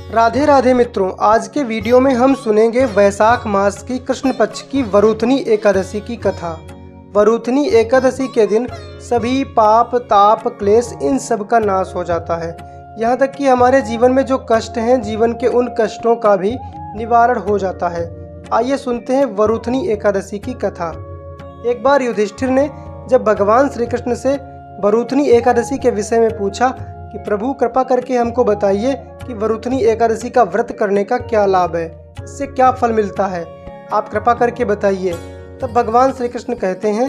राधे राधे मित्रों, आज के वीडियो में हम सुनेंगे वैशाख मास की कृष्ण पक्ष की वरुथनी एकादशी की कथा। वरुथनी एकादशी के दिन सभी पाप ताप क्लेश इन सब का नाश हो जाता है। यहाँ तक कि हमारे जीवन में जो कष्ट हैं, जीवन के उन कष्टों का भी निवारण हो जाता है। आइए सुनते हैं वरुथनी एकादशी की कथा। एक बार युधिष्ठिर ने जब भगवान श्री कृष्ण से वरुथनी एकादशी के विषय में पूछा कि प्रभु कृपा करके हमको बताइए कि वरुथनी एकादशी का व्रत करने का क्या लाभ है, इससे क्या फल मिलता है, आप कृपा करके बताइए। तब भगवान श्री कृष्ण कहते हैं,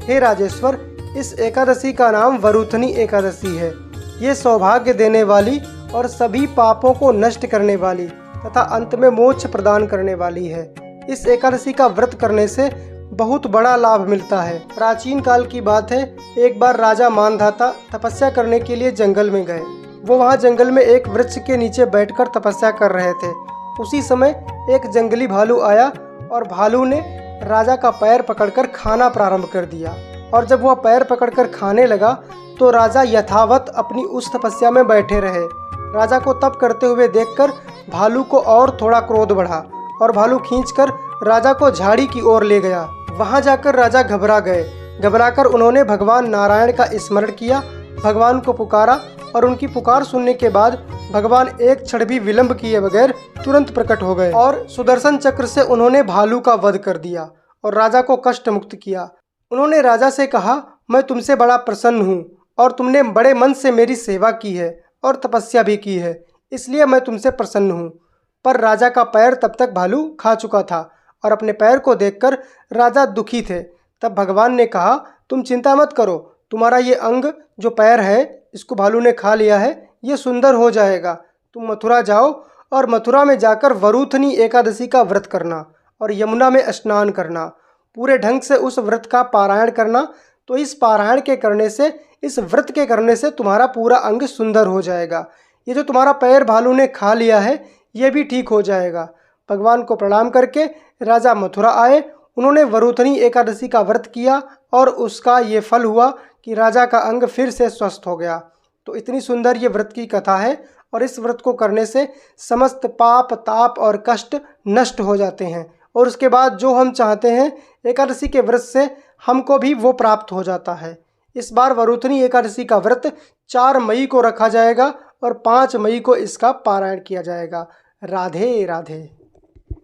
हे राजेश्वर, इस एकादशी का नाम वरुथनी एकादशी है। ये सौभाग्य देने वाली और सभी पापों को नष्ट करने वाली तथा अंत में मोक्ष प्रदान करने वाली है। इस एकादशी का व्रत करने से बहुत बड़ा लाभ मिलता है। प्राचीन काल की बात है, एक बार राजा मानधाता तपस्या करने के लिए जंगल में गए। वो वहाँ जंगल में एक वृक्ष के नीचे बैठकर तपस्या कर रहे थे। उसी समय एक जंगली भालू आया और भालू ने राजा का पैर पकड़कर खाना प्रारंभ कर दिया। और जब वह पैर पकड़कर खाने लगा तो राजा यथावत अपनी उस तपस्या में बैठे रहे। राजा को तप करते हुए देखकर भालू को और थोड़ा क्रोध बढ़ा और भालू खींचकर राजा को झाड़ी की ओर ले गया। वहां जाकर राजा घबरा गए। घबराकर उन्होंने भगवान नारायण का स्मरण किया, भगवान को पुकारा और उनकी पुकार सुनने के बाद भगवान एक क्षण भी विलंब किए बगैर तुरंत प्रकट हो गए और सुदर्शन चक्र से उन्होंने भालू का वध कर दिया और राजा को कष्ट मुक्त किया। उन्होंने राजा से कहा, मैं तुमसे बड़ा प्रसन्न हूँ और तुमने बड़े मन से मेरी सेवा की है और तपस्या भी की है, इसलिए मैं तुमसे प्रसन्न हूँ। पर राजा का पैर तब तक भालू खा चुका था और अपने पैर को देखकर राजा दुखी थे। तब भगवान ने कहा, तुम चिंता मत करो, तुम्हारा ये अंग जो पैर है इसको भालू ने खा लिया है, ये सुंदर हो जाएगा। तुम मथुरा जाओ और मथुरा में जाकर वरुथनी एकादशी का व्रत करना और यमुना में स्नान करना। पूरे ढंग से उस व्रत का पारायण करना। तो इस पारायण के करने से, इस व्रत के करने से तुम्हारा पूरा अंग सुंदर हो जाएगा। ये जो तुम्हारा पैर भालू ने खा लिया है ये भी ठीक हो जाएगा। भगवान को प्रणाम करके राजा मथुरा आए। उन्होंने वरुथनी एकादशी का व्रत किया और उसका ये फल हुआ कि राजा का अंग फिर से स्वस्थ हो गया। तो इतनी सुंदर ये व्रत की कथा है और इस व्रत को करने से समस्त पाप ताप और कष्ट नष्ट हो जाते हैं और उसके बाद जो हम चाहते हैं एकादशी के व्रत से हमको भी वो प्राप्त हो जाता है। इस बार वरुथनी एकादशी का व्रत 4 मई को रखा जाएगा और 5 मई को इसका पारायण किया जाएगा। राधे राधे।